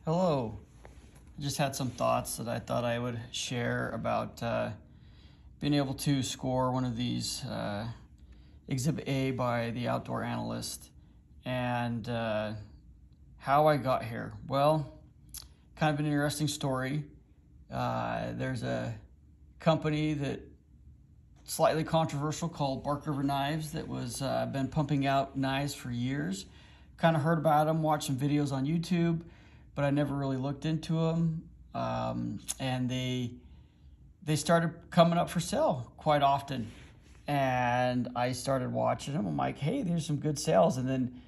Hello. I just had some thoughts that I thought I would share about being able to score one of these Exhibit A by the outdoor analyst and how I got here. Well, kind of an interesting story. There's a company that slightly controversial called Bark River Knives that was been pumping out knives for years. Kind of heard about them, watched some videos on YouTube, but I never really looked into them. And they started coming up for sale quite often, and I started watching them. I'm like, hey, there's some good sales. And then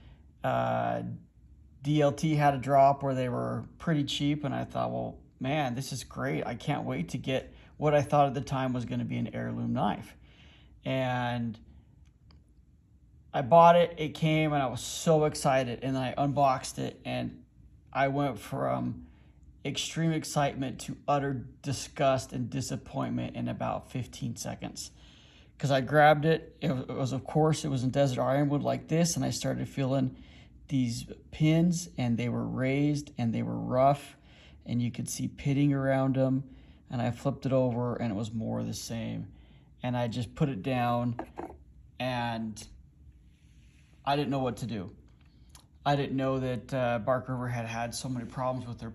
DLT had a drop where they were pretty cheap, and I thought, well, man, this is great. I can't wait to get what I thought at the time was going to be an heirloom knife. And I bought it, it came, and I was so excited, and I unboxed it, and I went from extreme excitement to utter disgust and disappointment in about 15 seconds. Because I grabbed it, it was in Desert Ironwood like this, and I started feeling these pins, and they were raised, and they were rough, and you could see pitting around them, and I flipped it over, and it was more of the same. And I just put it down, and I didn't know what to do. I didn't know that Bark River had so many problems with their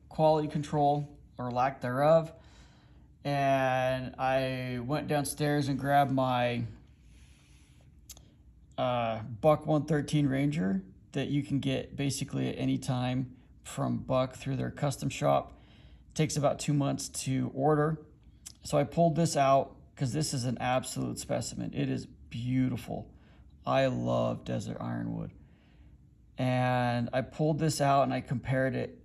quality control or lack thereof. And I went downstairs and grabbed my Buck 113 Ranger that you can get basically at any time from Buck through their custom shop. It takes about 2 months to order. So I pulled this out because this is an absolute specimen. It is beautiful. I love Desert Ironwood. And I pulled this out and I compared it,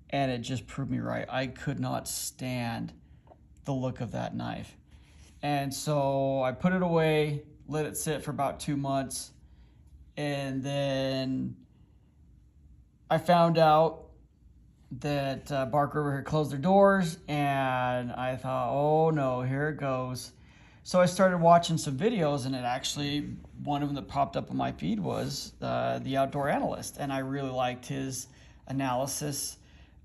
and it just proved me right. I could not stand the look of that knife. And so I put it away, let it sit for about 2 months, and then I found out that Bark River had closed their doors, and I thought, oh no, here it goes. So I started watching some videos, and it actually, one of them that popped up on my feed was the Outdoor Analyst, and I really liked his analysis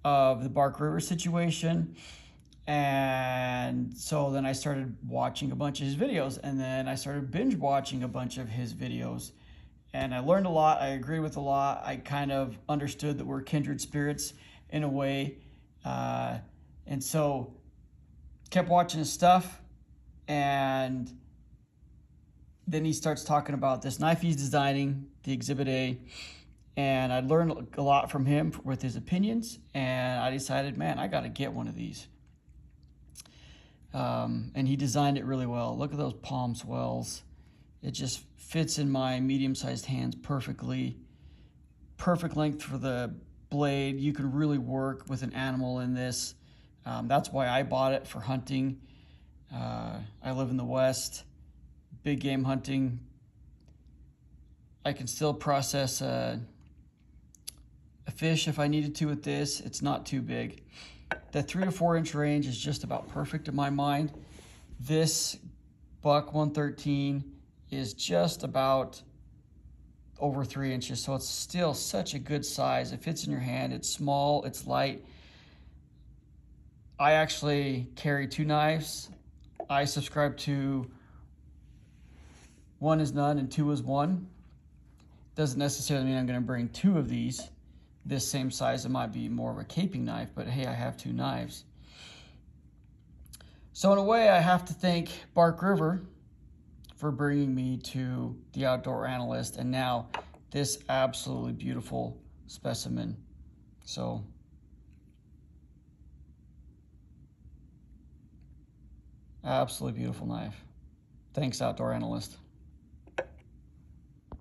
of the Bark River situation. And so then I started watching a bunch of his videos, and then I started binge watching a bunch of his videos, and I learned a lot. I agreed with a lot. I kind of understood that we're kindred spirits in a way, and so kept watching his stuff. And then he starts talking about this knife he's designing, the Exhibit A, and I learned a lot from him with his opinions, and I decided, man, I got to get one of these. And he designed it really well. Look at those palm swells. It just fits in my medium-sized hands perfectly. Perfect length for the blade. You can really work with an animal in this. That's why I bought it, for hunting. I live in the West, big game hunting. I can still process a fish if I needed to with this. It's not too big. The 3 to 4 inch range is just about perfect in my mind. This Buck 113 is just about over 3 inches, so it's still such a good size. It fits in your hand. It's small, it's light. I actually carry 2 knives. I subscribe to 1 is none and 2 is one. Doesn't necessarily mean I'm going to bring 2 of these this same size. It might be more of a caping knife, but hey, I have 2 knives. So in a way, I have to thank Bark River for bringing me to the Outdoor Analyst, and now this absolutely beautiful specimen. So absolutely beautiful knife. Thanks, Outdoor Analyst.